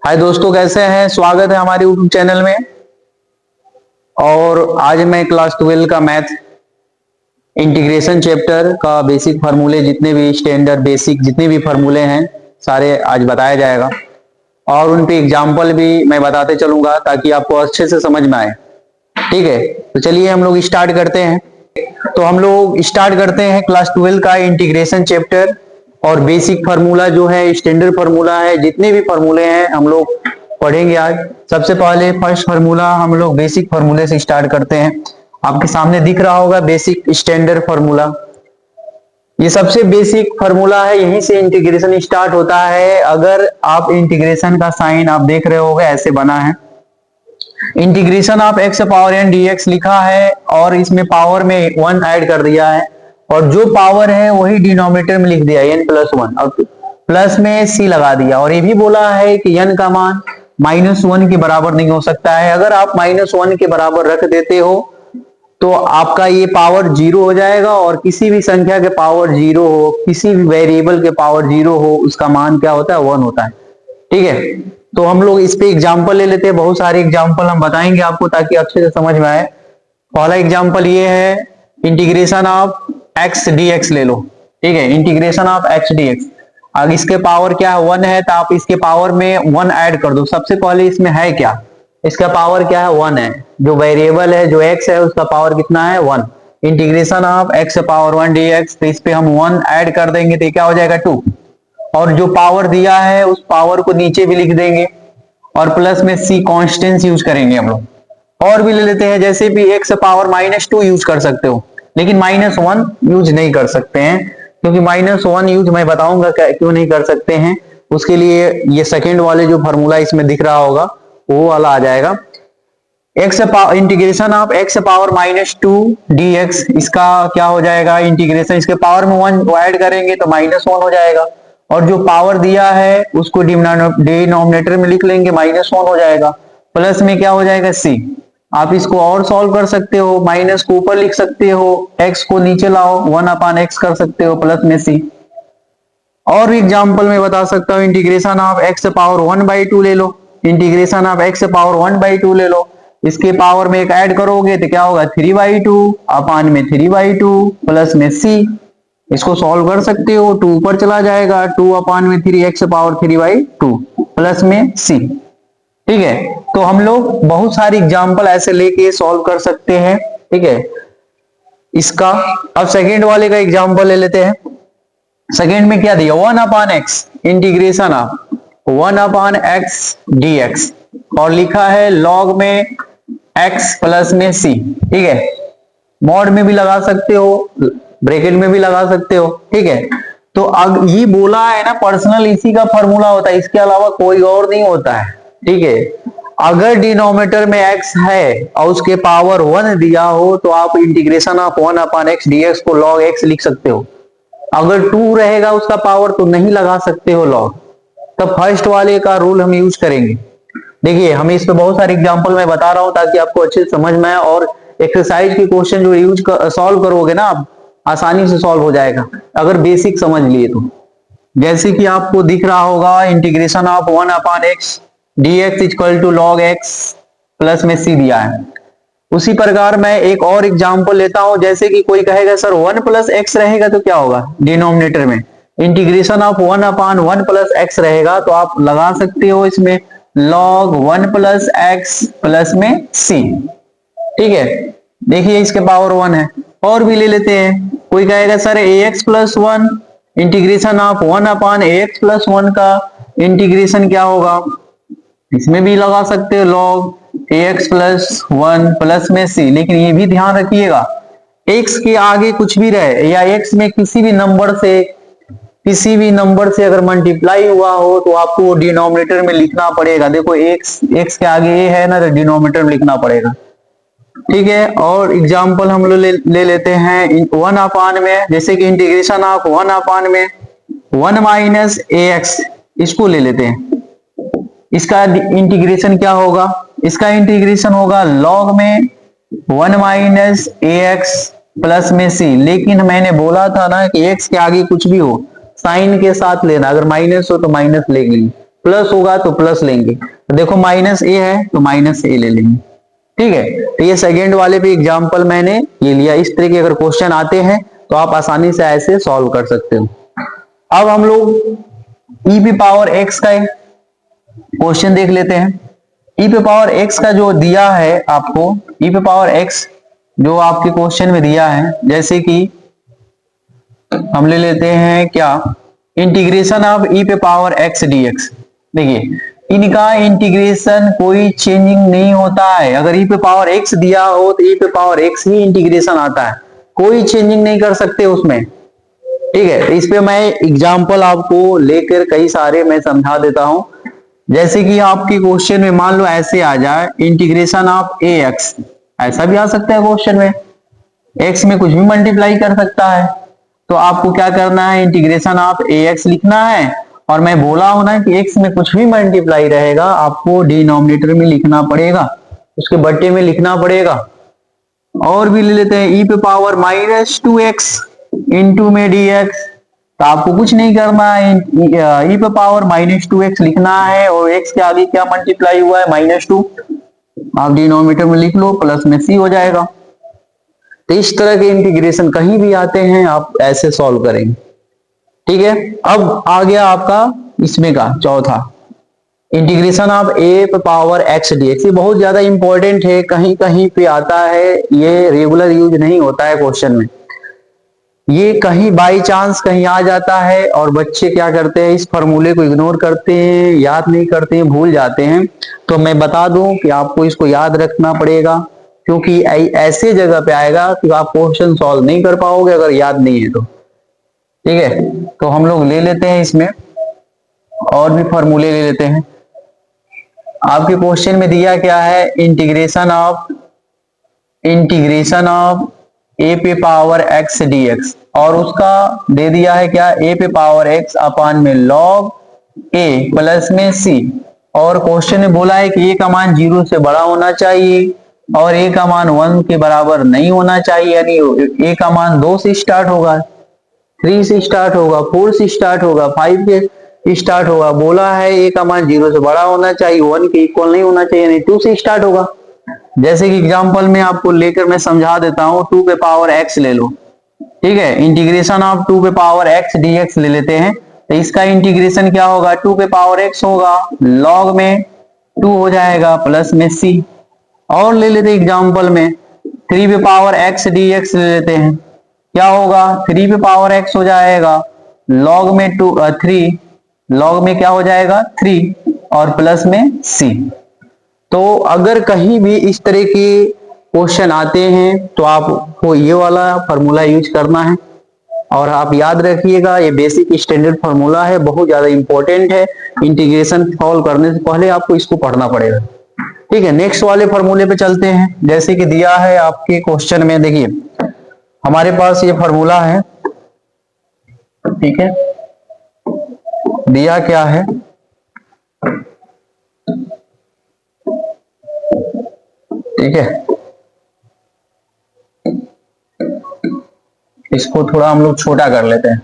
हाय दोस्तों, कैसे हैं? स्वागत है हमारे यूट्यूब चैनल में। और आज मैं क्लास 12 का मैथ इंटीग्रेशन चैप्टर का बेसिक फार्मूले, जितने भी स्टैंडर्ड बेसिक जितने भी फार्मूले हैं सारे आज बताया जाएगा। और उन पे एग्जाम्पल भी मैं बताते चलूंगा ताकि आपको अच्छे से समझ में आए। ठीक है, तो चलिए हम लोग स्टार्ट करते हैं। तो हम लोग स्टार्ट करते हैं क्लास 12 का इंटीग्रेशन चैप्टर। और बेसिक फार्मूला जो है, स्टैंडर्ड फार्मूला है, जितने भी फार्मूले हैं हम लोग पढ़ेंगे आज। सबसे पहले फर्स्ट फार्मूला हम लोग बेसिक फार्मूले से स्टार्ट करते हैं। आपके सामने दिख रहा होगा बेसिक स्टैंडर्ड फार्मूला। ये सबसे बेसिक फार्मूला है, यहीं से इंटीग्रेशन स्टार्ट होता है। अगर आप इंटीग्रेशन का साइन आप देख रहे होगे, ऐसे बना है। Integration of x power n d x लिखा है और इसमें पावर में 1 ऐड कर दिया है। और जो पावर है वही डिनोमिनेटर में लिख दिया एन प्लस 1 और प्लस में सी लगा दिया। और ये भी बोला है कि एन का मान -1 के बराबर नहीं हो सकता है। अगर आप -1 के बराबर रख देते हो तो आपका ये पावर 0 हो जाएगा। और किसी भी संख्या के पावर 0 हो, किसी भी वेरिएबल के पावर 0 हो, उसका मान क्या होता है? 1 होता है। ठीक है, तो हम लोग इस पे एग्जाम्पल ले लेते हैं। बहुत सारे एग्जाम्पल हम बताएंगे आपको ताकि अच्छे से समझ में आए। पहला एग्जाम्पल ये है, integration of x d x ले लो। ठीक है, integration of x d x. अगर इसके पावर क्या है? 1 है, तो आप इसके पावर में 1 ऐड कर दो। सबसे पहले इसमें है क्या? इसका पावर क्या है? 1 है। जो वेरिएबल है, जो एक्स है, उसका पावर कितना है? 1। Integration of x power 1 D x, तो इस पे हम 1 ऐड कर देंगे तो क्या हो जाएगा? 2। और जो पावर दिया है उस पावर को नीचे भी लिख देंगे और प्लस में सी कॉन्स्टेंट यूज करेंगे हम लोग। और भी ले लेते हैं, जैसे भी एक्स पावर -2 यूज कर सकते हो, लेकिन -1 यूज नहीं कर सकते हैं, क्योंकि -1 यूज मैं बताऊंगा क्यों नहीं कर सकते हैं। उसके लिए ये सेकेंड वाले जो फॉर्मूला इसमें दिख रहा होगा वो वाला आ जाएगा। Integration of x power -2 dx, इसका क्या हो जाएगा? इंटीग्रेशन इसके पावर में 1 ऐड करेंगे तो -1 हो जाएगा। और जो पावर दिया है उसको डिनोमिनेटर में लिख लेंगे, -1 हो जाएगा। प्लस में क्या हो जाएगा? c। आप इसको और सॉल्व कर सकते हो, माइनस को ऊपर लिख सकते हो, x को नीचे लाओ, 1/x कर सकते हो, प्लस में c। और भी एग्जाम्पल में बता सकता हूँ, इंटीग्रेशन ऑफ एक्स पावर 1/2 ले लो। इंटीग्रेशन ऑफ एक्स पावर 1/2 ले लो, इसके पावर में एक ऐड करोगे तो क्या होगा? 3/2 अपान में 3/2 प्लस में c। इसको सॉल्व कर सकते हो, 2 ऊपर चला जाएगा, 2/3 एक्स पावर 3/2 प्लस में c। ठीक है, तो हम लोग बहुत सारी एग्जाम्पल ऐसे लेके सॉल्व कर सकते हैं। ठीक है, इसका अब सेकेंड वाले का एग्जाम्पल ले लेते हैं। सेकेंड में क्या दिया? 1/x, integration of 1/x dx, और लिखा है लॉग में x प्लस में c। ठीक है, मॉड में भी लगा सकते हो, ब्रैकेट में भी लगा सकते हो। ठीक है, तो अब ये बोला है ना, पर्सनल इसी का फॉर्मूला होता है, इसके अलावा कोई और नहीं होता है। ठीक है, अगर डिनोमिनेटर में x है और उसके पावर 1 दिया हो तो आप इंटीग्रेशन ऑफ 1/x dx को log x लिख सकते हो। अगर 2 रहेगा उसका पावर तो नहीं लगा सकते हो log। तब फर्स्ट वाले का रूल हम यूज करेंगे। देखिए, हम इस पे बहुत सारे एग्जांपल मैं बता रहा हूं ताकि आपको अच्छे से समझ में आए। और एक्सरसाइज के क्वेश्चन जो यूज सॉल्व करोगे ना, आप आसानी से सॉल्व हो जाएगा अगर बेसिक समझ लिए तो। जैसे कि आपको दिख रहा होगा, integration of 1/x dx equal to log x plus में c दिया है। उसी प्रकार मैं एक और एग्जांपल लेता हूं, जैसे कि कोई कहेगा सर 1 + x रहेगा तो क्या होगा? डिनोमिनेटर में इंटीग्रेशन ऑफ 1/1 + x रहेगा तो आप लगा सकते हो इसमें log 1 + x प्लस में c। ठीक है, देखिए इसके पावर 1 है। और भी ले लेते हैं, कोई कहेगा sir ax + 1, integration of 1/ax + 1 का इंटीग्रेशन क्या होगा? इसमें भी लगा सकते हो log ax + 1 प्लस में c। लेकिन ये भी ध्यान रखिएगा, x के आगे कुछ भी रहे या x में किसी भी नंबर से अगर मल्टीप्लाई हुआ हो तो आपको डिनोमिनेटर में लिखना पड़ेगा। देखो x के आगे a है ना, तो डिनोमिनेटर में लिखना पड़ेगा। ठीक है, और एग्जाम्पल हम लोग ले लेते हैं 1/, में जैसे कि इंटीग्रेशन ऑफ 1/, में 1 - ax, इसको ले लेते हैं। इसका इंटीग्रेशन क्या होगा? इसका इंटीग्रेशन होगा log में 1 - ax प्लस में c। लेकिन मैंने बोला था ना कि x के आगे कुछ भी हो साइन के साथ लेना, अगर माइनस हो तो माइनस लेंगे, प्लस होगा तो प्लस लेंगे। तो देखो माइनस ए है तो माइनस ए ले लेंगे। ठीक है, तो ये सेकेंड वाले पे एग्जाम्पल मैंने ये लिया। इस तरह के अगर क्वेश्चन आते हैं तो आप आसानी से ऐसे सॉल्व कर सकते हो। अब हम लोग ई पी पावर एक्स का क्वेश्चन देख लेते हैं। ई पे पावर एक्स का जो दिया है आपको, ई पे पावर एक्स जो आपके क्वेश्चन में दिया है, जैसे कि हम ले लेते हैं क्या, इंटीग्रेशन ऑफ ई पे पावर एक्स डी एक्स। देखिए इनका इंटीग्रेशन कोई चेंजिंग नहीं होता है। अगर ई पे पावर एक्स दिया हो तो ई पे पावर एक्स ही इंटीग्रेशन आता है, कोई चेंजिंग नहीं कर सकते उसमें। ठीक है, तो इस पे मैं एग्जाम्पल आपको लेकर कई सारे मैं समझा देता हूं। जैसे कि आपके क्वेश्चन में मान लो ऐसे आ जाए, इंटीग्रेशन ऑफ ए एक्स, ऐसा भी आ सकता है क्वेश्चन में, एक्स में कुछ भी मल्टीप्लाई कर सकता है। तो आपको क्या करना है, इंटीग्रेशन ऑफ ए एक्स लिखना है। और मैं बोला हूं ना कि एक्स में कुछ भी मल्टीप्लाई रहेगा आपको डिनोमिनेटर में लिखना पड़ेगा, उसके बट्टे में लिखना पड़ेगा। और भी ले लेते हैं, ई पे power minus two x into में डी एक्स। तो आपको कुछ नहीं करना है, ई पे पावर माइनस टू एक्स लिखना है और एक्स के आगे क्या मल्टीप्लाई हुआ है, माइनस टू। आप डिनोमिनेटर में लिख लो, प्लस में सी हो जाएगा। तो इस तरह के इंटीग्रेशन कहीं भी आते हैं आप ऐसे सॉल्व करेंगे। ठीक है, अब आ गया आपका इसमें का चौथा, इंटीग्रेशन ऑफ ए पे पावर एक्स डी एक्स। ये बहुत ज्यादा इंपॉर्टेंट है, कहीं कहीं पे आता है, ये रेगुलर यूज नहीं होता है क्वेश्चन में। ये कहीं बाई चांस कहीं आ जाता है और बच्चे क्या करते हैं, इस फॉर्मूले को इग्नोर करते हैं, याद नहीं करते हैं, भूल जाते हैं। तो मैं बता दूं कि आपको इसको याद रखना पड़ेगा, क्योंकि ऐसे जगह पे आएगा कि आप क्वेश्चन सॉल्व नहीं कर पाओगे अगर याद नहीं है तो। ठीक है, तो हम लोग ले लेते हैं इसमें और भी फॉर्मूले ले लेते हैं। आपके क्वेश्चन में दिया क्या है, इंटीग्रेशन ऑफ ए पे पावर एक्स डी एक्स, और उसका दे दिया है क्या, ए पे पावर एक्स अपान में लॉग ए प्लस में सी। और क्वेश्चन में बोला है कि ए का मान 0 से बड़ा होना चाहिए और ए का मान 1 के बराबर नहीं होना चाहिए, यानी ए का मान 2 से स्टार्ट होगा, 3 से स्टार्ट होगा, 4 से स्टार्ट होगा, 5 से स्टार्ट होगा। बोला है ए का मान 0 से बड़ा होना चाहिए, 1 के इक्वल नहीं होना चाहिए, यानी 2 से स्टार्ट होगा। जैसे कि एग्जांपल में आपको लेकर मैं समझा देता हूं, 2 पे पावर x ले लो। ठीक है, इंटीग्रेशन ऑफ 2 पे पावर x dx ले लेते हैं। तो इसका इंटीग्रेशन क्या होगा, 2 पे पावर x होगा, log में 2 हो जाएगा प्लस में c। और ले लेते एग्जांपल में 3 पे पावर x dx ले लेते हैं। क्या होगा, 3 पे पावर x हो जाएगा, log में 3, log में क्या हो जाएगा 3 और प्लस में c। तो अगर कहीं भी इस तरह के क्वेश्चन आते हैं तो आपको ये वाला फॉर्मूला यूज करना है। और आप याद रखिएगा, ये बेसिक स्टैंडर्ड फॉर्मूला है, बहुत ज्यादा इंपॉर्टेंट है। इंटीग्रेशन सॉल्व करने से पहले आपको इसको पढ़ना पड़ेगा। ठीक है, नेक्स्ट वाले फॉर्मूले पे चलते हैं। जैसे कि दिया है आपके क्वेश्चन में, देखिए हमारे पास ये फॉर्मूला है। ठीक है, दिया क्या है, ठीक है, इसको थोड़ा हम लोग छोटा कर लेते हैं,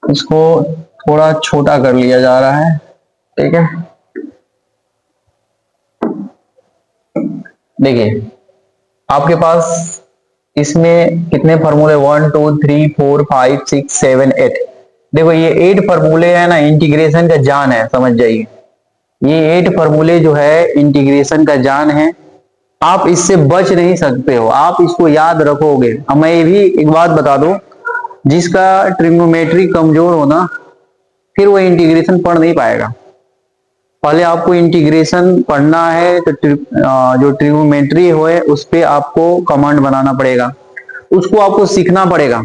इसको थोड़ा छोटा कर लिया जा रहा है। ठीक है, देखिए आपके पास इसमें कितने फॉर्मूले, 1 2 3 4 5 6 7 8। देखो ये 8 फॉर्मूले है ना, इंटीग्रेशन का जान है, समझ जाइए। ये 8 फॉर्मूले जो है इंटीग्रेशन का जान है, आप इससे बच नहीं सकते हो, आप इसको याद रखोगे। अब मैं ये भी एक बात बता दूं, जिसका ट्रिग्नोमेट्री कमजोर हो ना, फिर वो इंटीग्रेशन पढ़ नहीं पाएगा। पहले आपको इंटीग्रेशन पढ़ना है तो जो ट्रिग्नोमेट्री हो उस पे आपको कमांड बनाना पड़ेगा, उसको आपको सीखना पड़ेगा।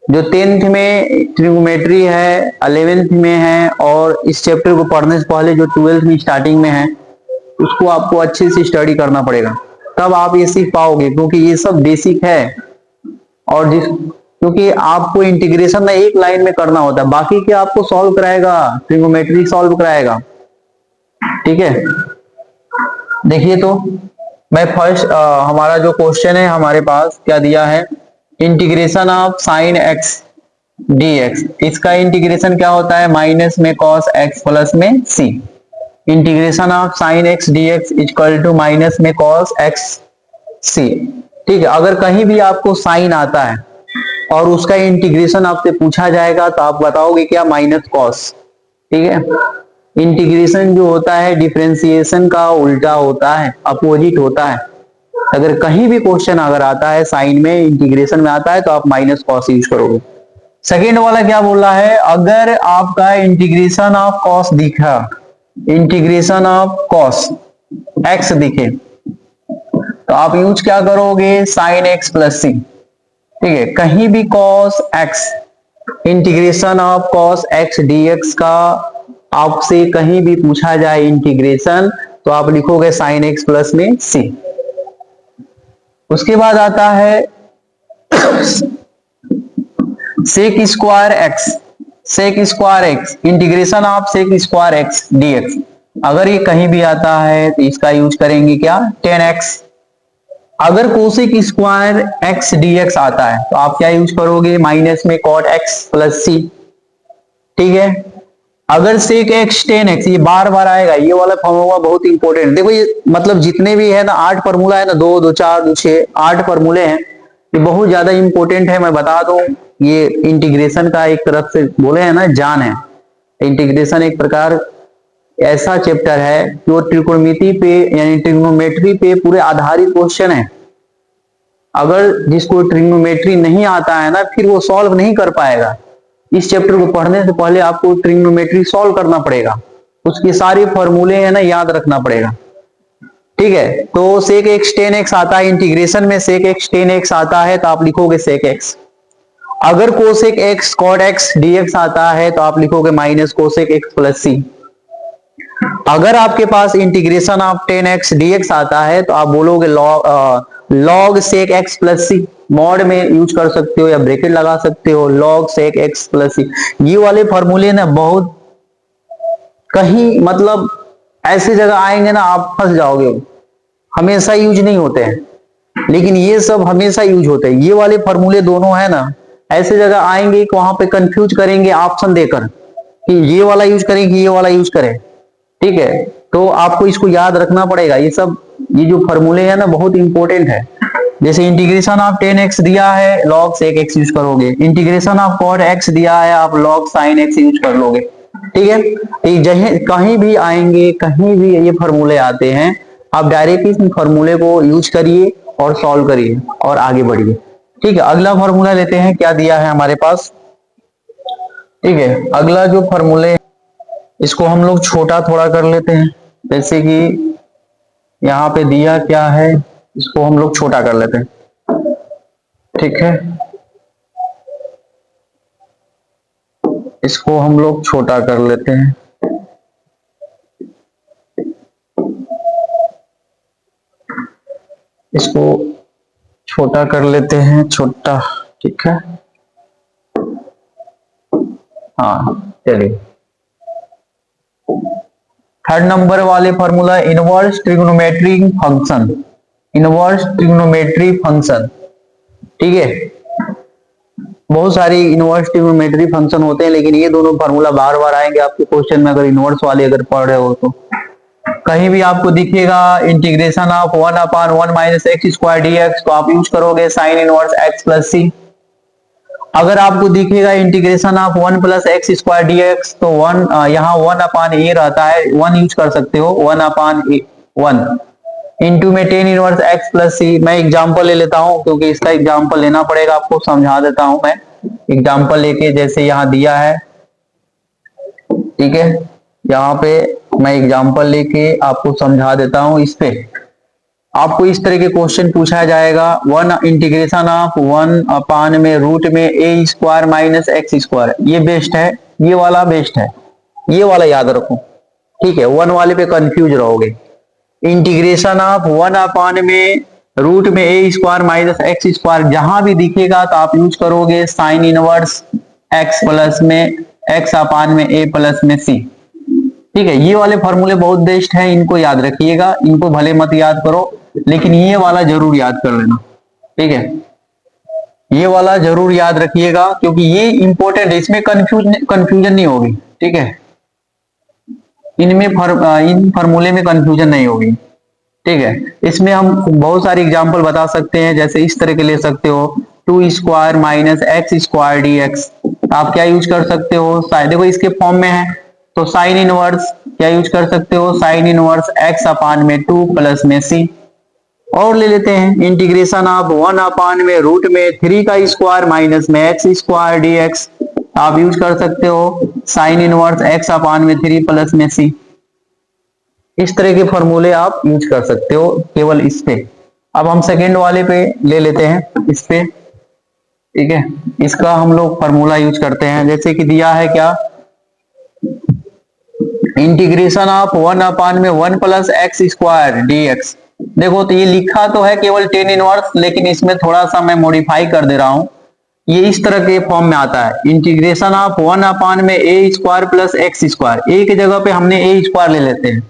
जो 10th में ट्रिग्नोमेट्री है, 11th में है, और इस चैप्टर को पढ़ने से पहले जो 12th में स्टार्टिंग में है, उसको आपको अच्छे से स्टडी करना पड़ेगा, तब आप ये सीख पाओगे, क्योंकि ये सब बेसिक है। और क्योंकि आपको इंटीग्रेशन ना एक लाइन में करना होता है, बाकी क्या आपको सॉल्व कराएगा, ट्रिग्नोमेट्री सॉल्व कराएगा। ठीक है, देखिए तो मैं फर्स्ट हमारा जो क्वेश्चन है, हमारे पास क्या दिया है, integration of sine x dx, इसका इंटीग्रेशन क्या होता है, माइनस में cos x प्लस में c। Integration of sine x d x equal to minus में cos x c। ठीक है, अगर कहीं भी आपको साइन आता है और उसका इंटीग्रेशन आपसे पूछा जाएगा तो आप बताओगे क्या, माइनस कॉस। ठीक है, इंटीग्रेशन जो होता है डिफरेंशिएशन का उल्टा होता है, अपोजिट होता है। अगर कहीं भी क्वेश्चन अगर आता है साइन में, इंटीग्रेशन में आता है तो आप माइनस कॉस यूज करोगे। सेकेंड वाला क्या बोल रहा है, अगर आपका इंटीग्रेशन ऑफ कॉस दिखा, इंटीग्रेशन ऑफ कॉस एक्स दिखे तो आप यूज क्या करोगे, साइन एक्स प्लस सी। ठीक है, कहीं भी cos x, integration of cos x dx का आपसे कहीं भी पूछा जाए इंटीग्रेशन तो आप लिखोगे साइन एक्स प्लस में c। उसके बाद आता है sec square x, sec square x, integration of sec square x dx। अगर ये कहीं भी आता है तो इसका यूज करेंगे क्या, 10x। अगर कोसेक स्क्वायर एक्स dx आता है तो आप क्या यूज करोगे, माइनस में cot x प्लस सी। ठीक है, अगर सेक एक्स टेन एक्स, ये बार बार आएगा, ये वाला फॉर्मूला बहुत इंपॉर्टेंट। देखो ये मतलब जितने भी है ना 8 फॉर्मूला है ना, 2 2 4 2 6 8 फॉर्मूले हैं, ये बहुत ज्यादा इंपॉर्टेंट है। मैं बता दूं, ये इंटीग्रेशन का एक तरफ से बोले है ना जान है। इंटीग्रेशन एक प्रकार ऐसा चैप्टर है जो त्रिकोणमिति पे यानी ट्रिग्नोमेट्री पे पूरे आधारित क्वेश्चन है। अगर जिसको ट्रिग्नोमेट्री नहीं आता है ना, फिर वो सॉल्व नहीं कर पाएगा। इस चैप्टर को पढ़ने से पहले आपको ट्रिग्नोमेट्री सॉल्व करना पड़ेगा, उसके सारे फॉर्मूले है ना याद रखना पड़ेगा। ठीक है, तो सेक एक्स टेन एक्स आता है, इंटीग्रेशन में सेक एक्स टेन एक्स आता है तो आप लिखोगे सेक एक्स। अगर cosec x cot x dx आता है तो आप लिखोगे minus cosec x plus c. अगर आपके पास इंटीग्रेशन ऑफ 10x dx आता है तो आप बोलोगे log sec x प्लस सी। मॉड में यूज कर सकते हो या ब्रैकेट लगा सकते हो, log sec x प्लस सी। ये वाले फॉर्मूले ना बहुत कहीं मतलब ऐसी जगह आएंगे ना आप फंस जाओगे, हमेशा यूज नहीं होते हैं, लेकिन ये सब हमेशा यूज होते हैं। ये वाले फॉर्मूले दोनों है ना ऐसे जगह आएंगे कि वहां पे कंफ्यूज करेंगे ऑप्शन देकर कि ये वाला यूज करें कि ये वाला यूज करें। ठीक है, तो आपको इसको याद रखना पड़ेगा। ये सब ये जो फॉर्मूले है ना बहुत इंपॉर्टेंट है। जैसे इंटीग्रेशन ऑफ 10x दिया है, log sec x यूज करोगे। इंटीग्रेशन ऑफ cot x दिया है, आप log sin x यूज कर लोगे। ठीक है, तो कहीं भी आएंगे, कहीं भी ये फॉर्मूले आते हैं, आप डायरेक्ट इस फॉर्मूले को यूज करिए और सॉल्व करिए और आगे बढ़िए। ठीक है, अगला फॉर्मूला लेते हैं, क्या दिया है हमारे पास। ठीक है, अगला जो फॉर्मूले इसको हम लोग छोटा थोड़ा कर लेते हैं। जैसे कि यहाँ पे दिया क्या है, इसको हम लोग छोटा कर लेते हैं। ठीक है, इसको हम लोग छोटा कर लेते हैं। इसको छोटा कर लेते हैं, छोटा। ठीक है, हाँ चलिए। थर्ड नंबर वाले formula inverse trigonometry function, inverse trigonometry function. ठीक है, बहुत सारी इनवर्स ट्रिग्नोमेट्री फंक्शन होते हैं, लेकिन ये दोनों फार्मूला बार बार आएंगे आपके क्वेश्चन में अगर इनवर्स वाले अगर पढ़ रहे हो तो। कहीं भी आपको दिखेगा integration of 1/1 minus x square dx तो आप यूज करोगे sine inverse x plus c. अगर आपको दिखेगा integration of 1 plus x square dx तो यहाँ 1/a रहता है, 1 यूज कर सकते हो, 1/1 इंटू में 10 इनवर्स एक्स प्लस सी। मैं एग्जांपल ले लेता हूं क्योंकि इसका एग्जांपल लेना पड़ेगा, आपको समझा देता हूं मैं एग्जांपल लेके। जैसे यहाँ दिया है, ठीक है, यहाँ पे मैं एग्जांपल लेके आपको समझा देता हूं। इस पे आपको इस तरह के क्वेश्चन पूछा जाएगा, 1 इंटीग्रेशन ऑफ 1 में रूट में a square minus x square. ये बेस्ट है, ये वाला बेस्ट है, ये वाला याद रखो। ठीक है, 1 वाले पे कंफ्यूज रहोगे। इंटीग्रेशन ऑफ 1 में रूट में a square minus x square जहां भी दिखेगा तो आप यूज करोगे साइन इनवर्स एक्स प्लस में एक्स अपान में ए प्लस में सी। ठीक है, ये वाले फॉर्मूले बहुत बेस्ट है, इनको याद रखिएगा। इनको भले मत याद करो, लेकिन ये वाला जरूर याद कर लेना। ठीक है, ये वाला जरूर याद रखिएगा क्योंकि ये इंपॉर्टेंट है, इसमें कंफ्यूजन नहीं होगी। ठीक है, इन फॉर्मूले में कंफ्यूजन नहीं होगी। ठीक है, इसमें हम बहुत सारी एग्जांपल बता सकते हैं, जैसे इस तरह के ले सकते हो, 2² minus x square d x. आप क्या यूज कर सकते हो, देखो इसके फॉर्म में है तो साइन इनवर्स क्या यूज कर सकते हो, साइन इनवर्स एक्स अपान में 2 प्लस में सी। और ले लेते हैं इंटीग्रेशन ऑफ 1 अपान में रूट में 3 का स्क्वायर माइनस में एक्स स्क्वायर डी एक्स। आप यूज कर सकते हो साइन इनवर्स एक्स अपान में 3 प्लस में सी। इस तरह के फॉर्मूले आप यूज कर सकते हो केवल इस पे। अब हम सेकेंड वाले पे ले लेते हैं इस पे। ठीक है, इसका हम लोग फॉर्मूला यूज करते हैं, जैसे कि दिया है क्या, इंटीग्रेशन ऑफ 1 अपान में 1 plus x square d x. देखो तो ये लिखा तो है केवल टेन इनवर्स, लेकिन इसमें थोड़ा सा मैं मॉडिफाई कर दे रहा हूं। ये इस तरह के फॉर्म में आता है, इंटीग्रेशन ऑफ 1 अपान में a square plus x square. ए की जगह पे हमने ए स्क्वायर ले लेते हैं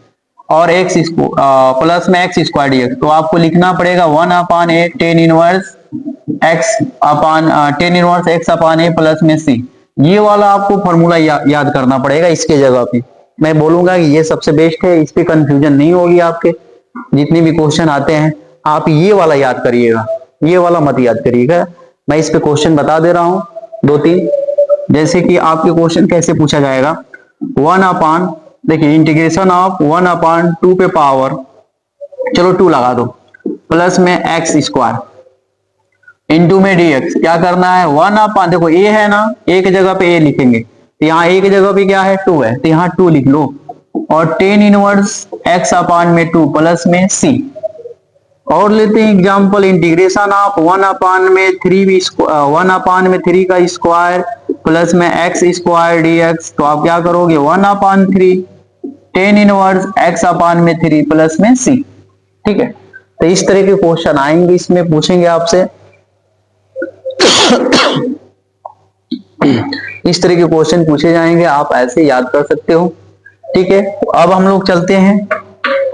और एक्स प्लस में एक्स स्क्वायर डी एक्स। तो आपको लिखना पड़ेगा 1 अपान ए टेन इनवर्स एक्स अपान टेन इनवर्स एक्स अपान ए प्लस में सी। ये वाला आपको फॉर्मूला याद करना पड़ेगा इसके जगह पे। मैं बोलूंगा कि ये सबसे बेस्ट है, इस पे कंफ्यूजन नहीं होगी। आपके जितने भी क्वेश्चन आते हैं आप ये वाला याद करिएगा, ये वाला मत याद करिएगा। मैं इस पे क्वेश्चन बता दे रहा हूं 2-3, जैसे कि आपके क्वेश्चन कैसे पूछा जाएगा। 1 अपान, देखिए इंटीग्रेशन ऑफ 1 अपान 2 पे पावर, चलो 2 लगा दो, प्लस में एक्स स्क्वायर इंटू में डीएक्स। क्या करना है, 1 अपान, देखो ए है ना, ए की जगह पे ए लिखेंगे, तो यहाँ ए की जगह पे क्या है 2 है, तो यहाँ 2 लिख लो। और टेन इनवर्स एक्स अपान में 2 प्लस में सी। और लेते हैं एग्जांपल, इंटीग्रेशन ऑफ 1 अपान में 1 अपान में 3 का स्क्वायर प्लस में एक्स स्क्वायर डीएक्स। तो आप क्या करोगे, 1 अपान 3 टेन इनवर्स एक्स अपान में 3 प्लस में सी। ठीक है, तो इस तरह के क्वेश्चन आएंगे, इसमें पूछेंगे आपसे इस तरह के क्वेश्चन पूछे जाएंगे, आप ऐसे याद कर सकते हो। ठीक है, अब हम लोग चलते हैं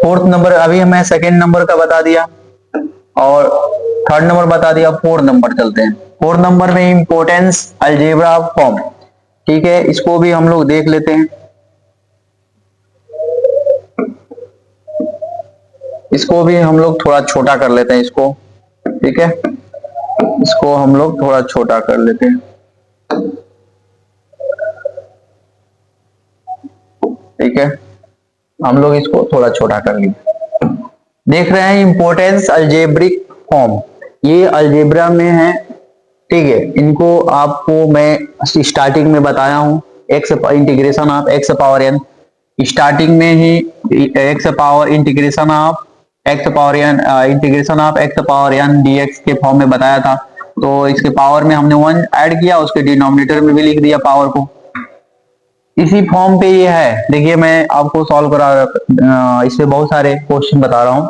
फोर्थ नंबर। अभी हमें सेकेंड नंबर का बता दिया और थर्ड नंबर बता दिया, फोर्थ नंबर चलते हैं। फोर्थ नंबर में इंपोर्टेंस अलजेब्रा फॉर्म। ठीक है, इसको भी हम लोग देख लेते हैं, इसको भी हम लोग थोड़ा छोटा कर लेते हैं इसको। ठीक है, इसको हम लोग थोड़ा छोटा कर लेते हैं। ठीक है, हम लोग इसको थोड़ा छोटा कर लिए। देख रहे हैं इंपोर्टेंस अलजेब्रिक फॉर्म, ये अलजेब्रा में है। ठीक है, इनको आपको मैं स्टार्टिंग में बताया हूं, x integration of x power n, starting में ही x power integration of x power n, integration of x power n dx के फॉर्म में बताया था। तो इसके पावर में हमने 1 ऐड किया, उसके डिनोमिनेटर में भी लिख दिया पावर को। इसी फॉर्म पे ये है, देखिए मैं आपको सॉल्व करा, इसमें बहुत सारे क्वेश्चन बता रहा हूं।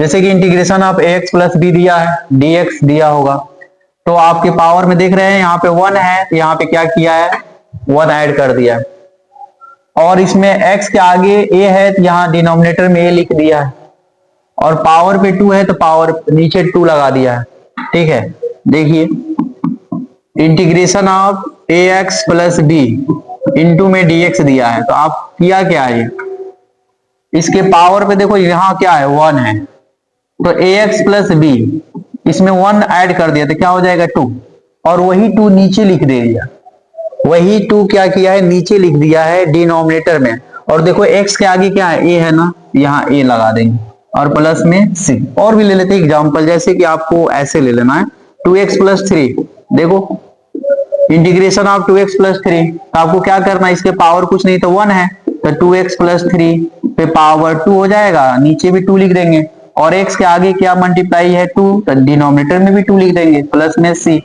जैसे कि integration of ax plus b दिया है, dx दिया होगा, तो आपके पावर में देख रहे हैं यहाँ पे 1 है, तो यहाँ पे क्या किया है 1 ऐड कर दिया है। और इसमें x के आगे a है, तो यहाँ डिनोमिनेटर में a लिख दिया है। और पावर पे 2 है तो पावर नीचे 2 लगा दिया है। ठीक है, देखिए integration of ax plus b into में dx दिया है, तो आप किया क्या है, इसके पावर पे देखो यहाँ क्या है 1 है, तो ax प्लस बी इसमें 1 ऐड कर दिया तो क्या हो जाएगा 2, और वही 2 नीचे लिख दे दिया, वही 2 क्या किया है नीचे लिख दिया है डिनोमिनेटर में। और देखो x के आगे क्या है a है ना, यहाँ a लगा देंगे और प्लस में c। और भी ले लेते हैं एग्जांपल, जैसे कि आपको ऐसे ले लेना है 2x प्लस 3, देखो इंटीग्रेशन ऑफ 2x प्लस 3, तो आपको क्या करना है, इसके पावर कुछ नहीं तो 1 है, तो 2x प्लस 3 पे पावर 2 हो जाएगा, नीचे भी 2 लिख देंगे। और x के आगे क्या मल्टीप्लाई है 2, तो डिनोमिनेटर में भी 2 लिख देंगे प्लस में c।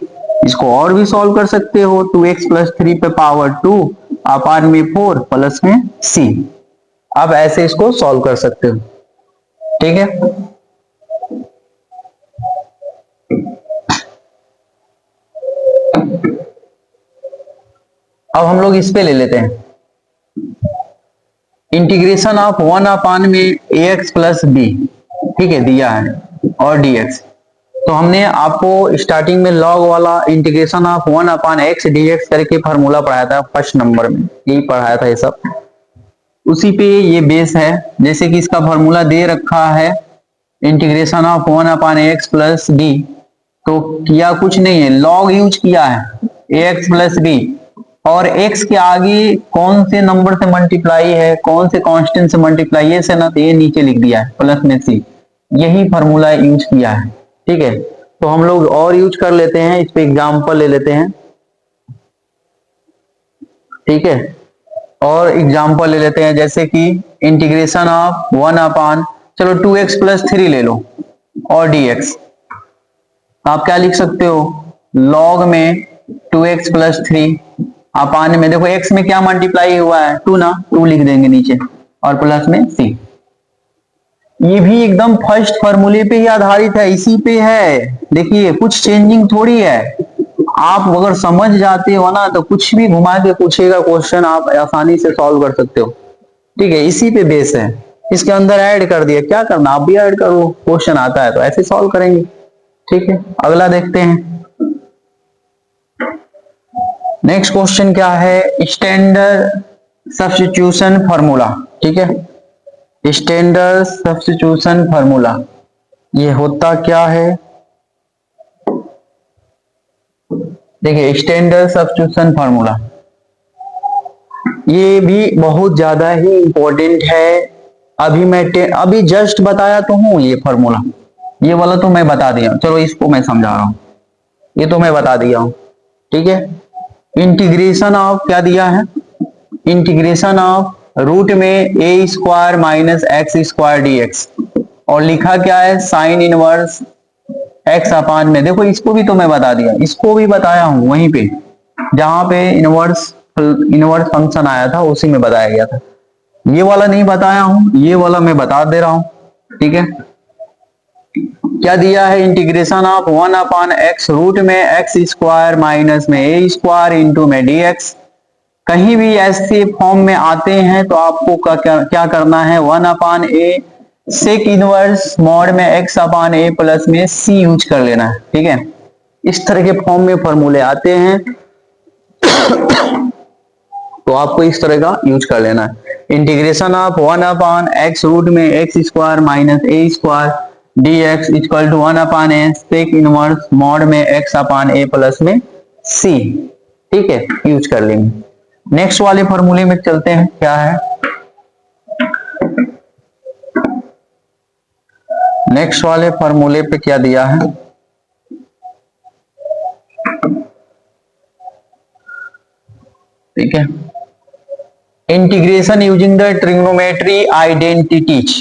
इसको और भी सॉल्व कर सकते हो, 2x प्लस 3 पे पावर 2 अपान में 4 प्लस में c। अब ऐसे इसको सॉल्व कर सकते हो। ठीक है, अब हम लोग इस पे ले लेते हैं, इंटीग्रेशन ऑफ 1 अपान में ax प्लस बी, ठीक है दिया है, और dx। तो हमने आपको स्टार्टिंग में लॉग वाला इंटीग्रेशन ऑफ 1/x dx करके फार्मूला पढ़ाया था, फर्स्ट नंबर में यही पढ़ाया था ये सब, उसी पे ये बेस है। जैसे कि इसका फार्मूला दे रखा है integration of 1/x plus D, तो किया कुछ नहीं है, लॉग यूज किया है ax प्लस बी, और x के आगे कौन से नंबर से मल्टीप्लाई है, कौन से कांस्टेंट से मल्टीप्लाई है से ना, तो ये नीचे लिख दिया है प्लस में सी, यही फार्मूला यूज किया है। ठीक है, तो हम लोग और यूज कर लेते हैं, इस पे एग्जांपल ले लेते हैं। ठीक है, और एग्जांपल ले लेते हैं, जैसे कि इंटीग्रेशन ऑफ 1/, चलो 2x प्लस 3 ले लो और dx, आप क्या लिख सकते हो, लॉग में 2x प्लस 3 अपान में, देखो x में क्या मल्टीप्लाई हुआ है 2 ना, 2 लिख देंगे नीचे और प्लस में c। ये भी एकदम फर्स्ट फॉर्मूले पे ही आधारित है, इसी पे है, देखिए कुछ चेंजिंग थोड़ी है। आप अगर समझ जाते हो ना तो कुछ भी घुमा के पूछेगा क्वेश्चन, आप आसानी से सॉल्व कर सकते हो। ठीक है, इसी पे बेस है, इसके अंदर ऐड कर दिया, क्या करना आप भी ऐड करो, क्वेश्चन आता है तो ऐसे सॉल्व करेंगे। ठीक है, अगला देखते हैं। नेक्स्ट क्वेश्चन क्या है, स्टैंडर्ड सब्स्टिट्यूशन फार्मूला। ठीक है, स्टैंडर्ड सब्स्टिट्यूशन फार्मूला ये होता क्या है, देखिए स्टैंडर्ड सब्स्टिट्यूशन फार्मूला ये भी बहुत ज्यादा ही इंपॉर्टेंट है। अभी मैं अभी जस्ट बताया तो हूं ये फार्मूला, ये वाला तो मैं बता दिया, चलो इसको मैं समझा रहा हूं, ये तो मैं बता दिया हूं। ठीक है, इंटीग्रेशन ऑफ क्या दिया है, इंटीग्रेशन ऑफ रूट में a square minus x square d x, और लिखा क्या है साइन इनवर्स एक्स अपान में, देखो इसको भी तो मैं बता दिया, इसको भी बताया हूं वहीं पे जहां पे इनवर्स इनवर्स फंक्शन आया था उसी में बताया गया था, ये वाला नहीं बताया हूं, ये वाला मैं बता दे रहा हूं। ठीक है, क्या दिया है, इंटीग्रेशन ऑफ 1/x रूट में एक्स स्क्वायर माइनस में ए स्क्वायर इंटू में डी एक्स, कहीं भी ऐसे फॉर्म में आते हैं तो आपको क्या करना है, 1/a सेक इनवर्स मॉड में x/a प्लस में c यूज कर लेना है। ठीक है, इस तरह के फॉर्म में फॉर्मूले आते हैं तो आपको इस तरह का यूज कर लेना है, इंटीग्रेशन ऑफ 1/x रूट में x square minus a square d x equal to 1/a sec inverse mod में x/a प्लस में c। ठीक है, यूज कर लेंगे। नेक्स्ट वाले फॉर्मूले में चलते हैं, क्या है नेक्स्ट वाले फॉर्मूले पे क्या दिया है, ठीक है, integration using the trigonometry identities.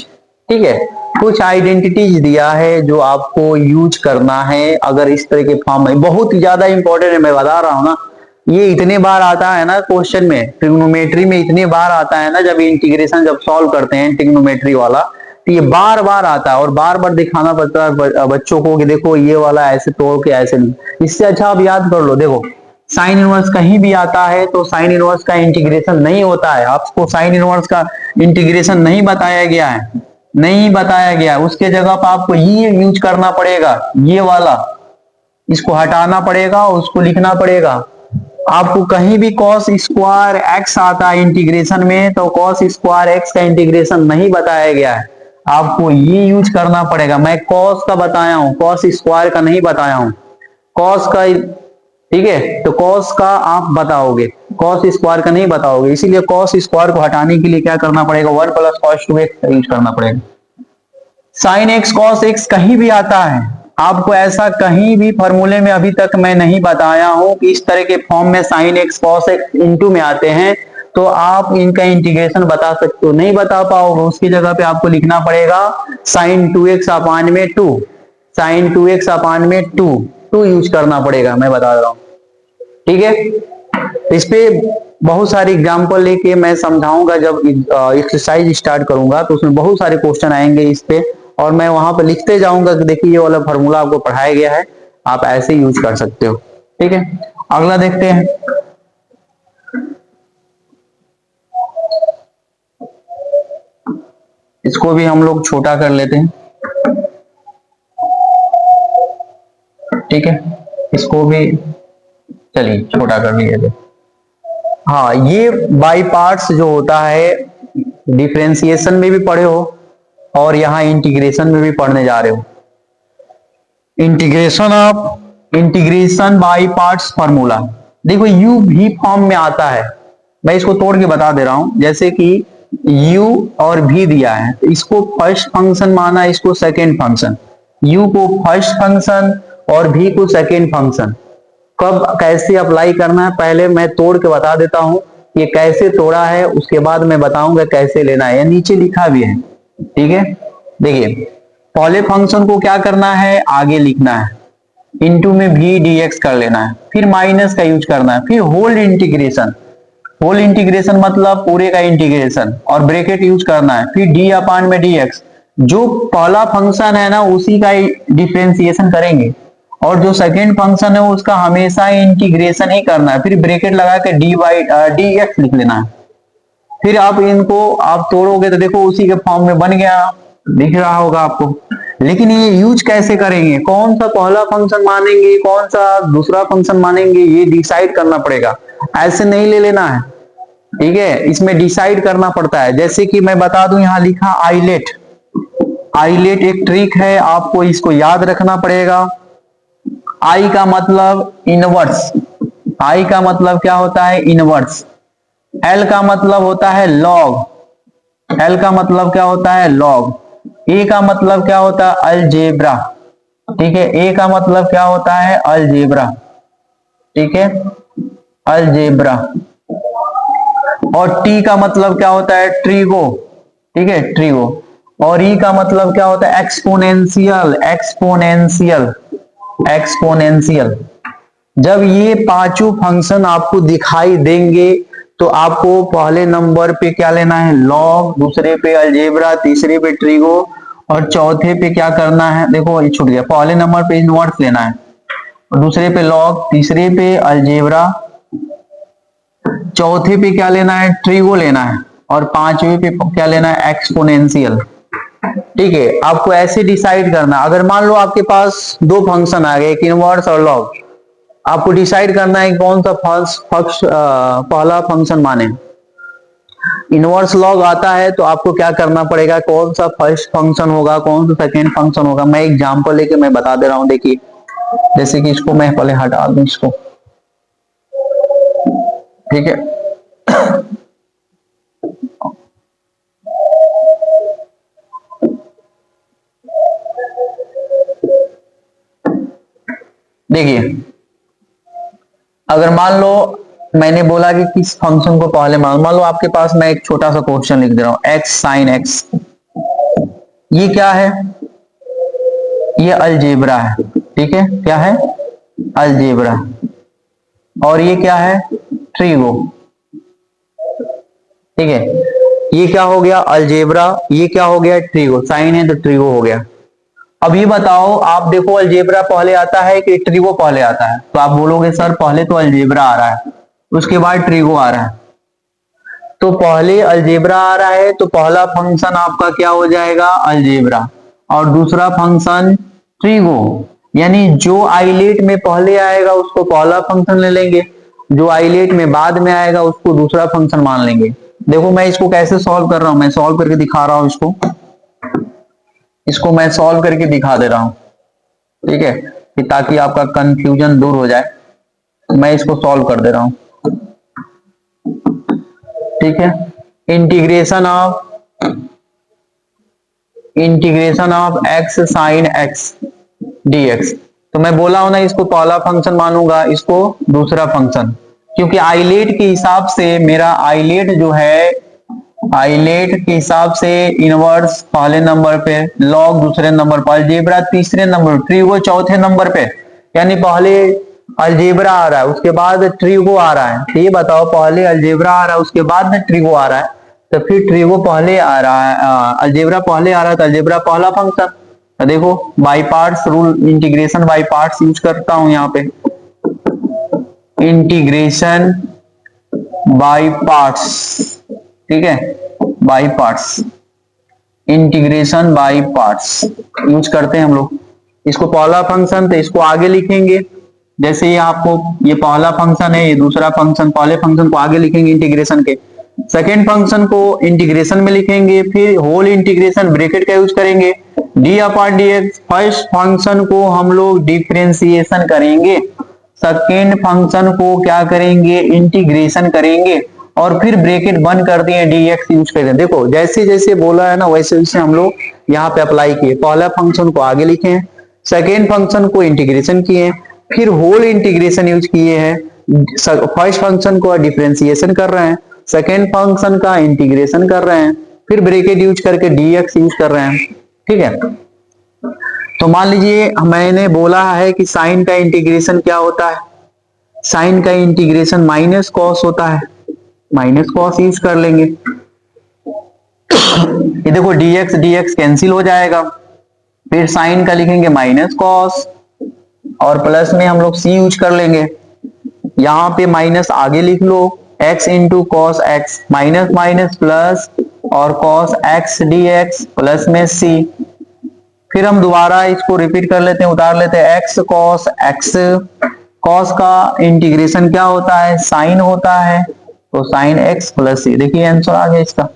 ठीक है, कुछ आइडेंटिटीज दिया है जो आपको यूज करना है अगर इस तरह के फॉर्म में, बहुत ज्यादा इंपॉर्टेंट है, मैं बता रहा हूं ना, ये इतने बार आता है ना क्वेश्चन में, ट्रिग्नोमेट्री में इतने बार आता है ना, जब इंटीग्रेशन जब सॉल्व करते हैं ट्रिग्नोमेट्री वाला, तो ये बार बार आता है और बार बार दिखाना पड़ता है बच्चों को कि देखो ये वाला ऐसे तोड़ के ऐसे नहीं, इससे अच्छा आप याद कर लो। देखो साइन इनवर्स कहीं भी आता है तो साइन इनवर्स का इंटीग्रेशन नहीं होता है, आपको साइन इनवर्स का इंटीग्रेशन नहीं बताया गया है, नहीं बताया गया, उसके जगह पर आपको ये यूज करना पड़ेगा, ये वाला, इसको हटाना पड़ेगा, उसको लिखना पड़ेगा। आपको कहीं भी कॉस स्क्वायर एक्स आता है इंटीग्रेशन में तो कॉस स्क्वायर एक्स का इंटीग्रेशन नहीं बताया गया है, आपको ये यूज करना पड़ेगा। मैं कॉस का बताया हूं, कॉस स्क्वायर का नहीं बताया हूं, कॉस का। ठीक है, तो कॉस का आप बताओगे, कॉस स्क्वायर का नहीं बताओगे, इसीलिए कॉस स्क्वायर को हटाने के लिए क्या करना पड़ेगा, 1 प्लस कॉस 2x यूज करना पड़ेगा। साइन एक्स कॉस एक्स कहीं भी आता है, आपको ऐसा कहीं भी फॉर्मूले में अभी तक मैं नहीं बताया हूं कि इस तरह के फॉर्म में sine x cos x into में आते हैं तो आप इनका इंटीग्रेशन बता सकते हो, नहीं बता पाओगे, उसकी जगह पे आपको लिखना पड़ेगा साइन 2x अपान में 2, साइन 2x अपान में 2 यूज करना पड़ेगा, मैं बता रहा हूं। ठीक है, इस पे बहुत सारे एग्जांपल लेके मैं समझाऊंगा, जब एक्सरसाइज स्टार्ट करूंगा तो उसमें बहुत सारे क्वेश्चन आएंगे इस पे, और मैं वहां पे लिखते जाऊंगा कि देखिए ये वाला फॉर्मूला आपको पढ़ाया गया है, आप ऐसे यूज कर सकते हो। ठीक है, अगला देखते हैं। इसको भी हम लोग छोटा कर लेते हैं। ठीक है, इसको भी चलिए छोटा कर लिए। हाँ, ये बाई पार्ट्स जो होता है डिफरेंशिएशन में भी पढ़े हो और यहाँ इंटीग्रेशन में भी पढ़ने जा रहे हो। इंटीग्रेशन बाई पार्ट्स फार्मूला देखो u भी फॉर्म में आता है, मैं इसको तोड़ के बता दे रहा हूं। जैसे कि u और v दिया है तो इसको फर्स्ट फंक्शन माना, इसको सेकेंड फंक्शन, u को फर्स्ट फंक्शन और v को सेकेंड फंक्शन। कब कैसे अप्लाई करना है पहले मैं तोड़ के बता देता हूं, ये कैसे तोड़ा है उसके बाद मैं बताऊंगा कैसे लेना है, या नीचे लिखा भी है। ठीक है, देखिए पहले फंक्शन को क्या करना है, आगे लिखना है, इनटू में v dx कर लेना है, फिर माइनस का यूज करना है, फिर होल इंटीग्रेशन, होल इंटीग्रेशन मतलब पूरे का इंटीग्रेशन और ब्रैकेट यूज करना है, फिर d अपान में dx, जो पहला फंक्शन है ना उसी का डिफरेंशिएशन करेंगे और जो सेकेंड फंक्शन है उसका हमेशा इंटीग्रेशन ही करना है, फिर ब्रैकेट लगा के dx लिख लेना है। फिर आप इनको आप तोड़ोगे तो देखो उसी के फॉर्म में बन गया, दिख रहा होगा आपको। लेकिन ये यूज कैसे करेंगे, कौन सा पहला फंक्शन मानेंगे कौन सा दूसरा फंक्शन मानेंगे, ये डिसाइड करना पड़ेगा, ऐसे नहीं ले लेना है। ठीक है, इसमें डिसाइड करना पड़ता है। जैसे कि मैं बता दूं, यहां लिखा आइलेट, आइलेट एक ट्रिक है, आपको इसको याद रखना पड़ेगा। आई का मतलब इनवर्स, आई का मतलब क्या होता है, इनवर्स। एल का मतलब होता है लॉग, एल का मतलब क्या होता है, लॉग। ए का मतलब क्या होता है, अलजेब्रा। ठीक है, ए का मतलब क्या होता है, अलजेब्रा। ठीक है, अलजेब्रा। और टी का मतलब क्या होता है, ट्रीगो। ठीक है, ट्रीगो। और ई का मतलब क्या होता है, एक्सपोनेंशियल, एक्सपोनेंशियल, एक्सपोनेंशियल। जब ये पांचों फंक्शन आपको दिखाई देंगे तो आपको पहले नंबर पे क्या लेना है, लॉग, दूसरे पे अलजेब्रा, तीसरे पे ट्रीगो और चौथे पे क्या करना है, देखो ये छूट गया, पहले नंबर पे इनवर्स लेना है, दूसरे पे लॉग, तीसरे पे अलजेब्रा, चौथे पे क्या लेना है, ट्रीगो लेना है और पांचवे पे क्या लेना है, एक्सपोनेंशियल। ठीक है, आपको ऐसे डिसाइड करना। अगर मान लो आपके पास दो फंक्शन आ गए, एक इनवर्स और लॉग, आपको डिसाइड करना है कौन सा पहला फंक्शन माने। इनवर्स लॉग आता है तो आपको क्या करना पड़ेगा, कौन सा फर्स्ट फंक्शन होगा कौन सा सेकेंड फंक्शन होगा। मैं एग्जांपल लेके मैं बता दे रहा हूं, देखिए जैसे कि इसको मैं पहले हटा दूं इसको। ठीक है, देखिए अगर मान लो मैंने बोला कि किस फंक्शन को पहले मान लो आपके पास मैं एक छोटा सा क्वेश्चन लिख दे रहा हूं, एक्स साइन एक्स, ये क्या है, ये अलजेब्रा है। ठीक है, क्या है, अलजेब्रा। और ये क्या है, ट्रीगो। ठीक है, ये क्या हो गया, अलजेब्रा, ये क्या हो गया, ट्रीगो। साइन है तो ट्रीगो हो गया। अब ये बताओ, आप देखो अलजेब्रा पहले आता है कि ट्रीगो पहले आता है, तो आप बोलोगे सर पहले तो अलजेब्रा आ रहा है उसके बाद ट्रीगो आ रहा है। तो पहले अलजेब्रा आ रहा है तो पहला फंक्शन आपका क्या हो जाएगा, अलजेब्रा, और दूसरा फंक्शन ट्रीगो। यानी जो आइलेट में पहले आएगा उसको पहला फंक्शन ले लेंगे, जो आइलेट में बाद में आएगा उसको दूसरा फंक्शन मान लेंगे। देखो मैं इसको कैसे सॉल्व कर रहा हूं, मैं सॉल्व करके दिखा रहा हूं इसको मैं सॉल्व करके दिखा दे रहा हूं। ठीक है, कि ताकि आपका कंफ्यूजन दूर हो जाए, मैं इसको सॉल्व कर दे रहा हूं। ठीक है, integration of x sine x dx. तो मैं बोला हूं ना, इसको पहला फंक्शन मानूंगा, इसको दूसरा फंक्शन, क्योंकि आइलेट के हिसाब से मेरा आइलेट जो है, आइलेट के हिसाब से इनवर्स पहले नंबर पे, लॉग दूसरे नंबर पर, अलजेब्रा तीसरे नंबर, ट्रीगो चौथे नंबर पे। यानी पहले अलजेब्रा आ रहा है उसके बाद ट्रीगो आ रहा है। तो ये बताओ, पहले अलजेब्रा आ रहा है उसके बाद में ट्रीगो आ रहा है, तो फिर ट्रीगो पहले आ रहा है, अलजेब्रा पहले आ रहा है तो अलजेब्रा पहला फंक्शन। तो देखो by parts rule, integration by parts use करता हूं यहाँ पे, इंटीग्रेशन बाई पार्ट्स। ठीक है, by parts, integration by parts use करते हैं हम लोग। इसको पहला फंक्शन, तो इसको आगे लिखेंगे। जैसे ये आपको ये पहला फंक्शन है, ये दूसरा फंक्शन, पहले फंक्शन को आगे लिखेंगे इंटीग्रेशन के, सेकेंड फंक्शन को इंटीग्रेशन में लिखेंगे, फिर होल इंटीग्रेशन ब्रैकेट का यूज करेंगे, D upon D x. First function को हम लोग डिफरेंशिएशन करेंगे, सेकेंड फंक्शन को क्या करेंगे, इंटीग्रेशन करेंगे, और फिर ब्रैकेट बंद कर दिए, dx यूज कर दिए। देखो जैसे जैसे बोला है ना वैसे वैसे हम लोग यहाँ पे अप्लाई किए। पहला फंक्शन को आगे लिखे हैं, सेकेंड फंक्शन को इंटीग्रेशन किए, फिर होल इंटीग्रेशन यूज किए हैं, फर्स्ट फंक्शन को डिफरेंशिएशन कर रहे हैं, सेकेंड फंक्शन का इंटीग्रेशन कर रहे हैं, फिर ब्रैकेट यूज करके dx यूज कर रहे हैं। ठीक है, तो मान लीजिए मैंने बोला है कि साइन का इंटीग्रेशन क्या होता है, साइन का इंटीग्रेशन माइनस कॉस होता है, माइनस कॉस यूज कर लेंगे। ये देखो dx dx कैंसिल हो जाएगा, फिर साइन का लिखेंगे माइनस कॉस, और प्लस में हम लोग c यूज कर लेंगे। यहां पे माइनस आगे लिख लो, x into cos x, minus minus plus, और कॉस एक्स dx प्लस में c। फिर हम दोबारा इसको रिपीट कर लेते हैं, उतार लेते हैं, x कॉस एक्स, कॉस का इंटीग्रेशन क्या होता है, साइन होता है, तो साइन x प्लस c। देखिए आंसर आ गया इसका।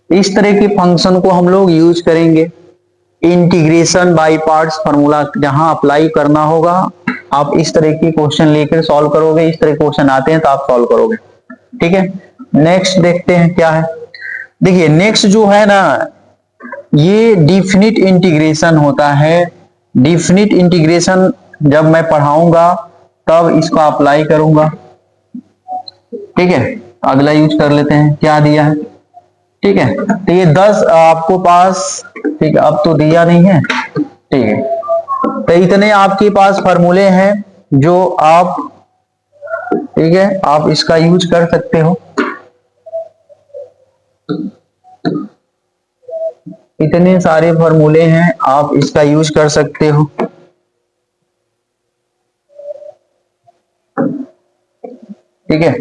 इस तरह के फंक्शन को हम लोग यूज करेंगे। इंटीग्रेशन बाय पार्ट्स फार्मूला जहां अप्लाई करना होगा, आप इस तरह की क्वेश्चन लेकर सॉल्व करोगे, इस तरह क्वेश्चन आते हैं तो आप सॉल्व करोगे। ठीक है, नेक्स्ट देखते हैं क्या है। देखिए नेक्स्ट जो है ना, ये डिफिनिट इंटीग्रेशन होता है। डिफिनिट इंटीग्रेशन जब मैं पढ़ाऊंगा तब इसको अप्लाई करूंगा। ठीक है, अगला यूज कर लेते हैं, क्या दिया है। ठीक है, तो ये 10 आपको पास, ठीक है, अब तो दिया नहीं है। ठीक है, तो इतने आपके पास फॉर्मूले हैं जो आप, ठीक है, आप इसका यूज कर सकते हो। इतने सारे फॉर्मूले हैं, आप इसका यूज कर सकते हो। ठीक है,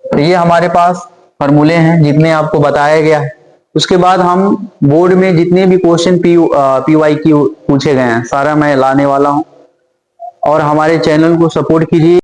तो ये हमारे पास फॉर्मूले हैं जितने आपको बताया गया है। उसके बाद हम बोर्ड में जितने भी क्वेश्चन PYQ पूछे गए हैं सारा मैं लाने वाला हूं, और हमारे चैनल को सपोर्ट कीजिए।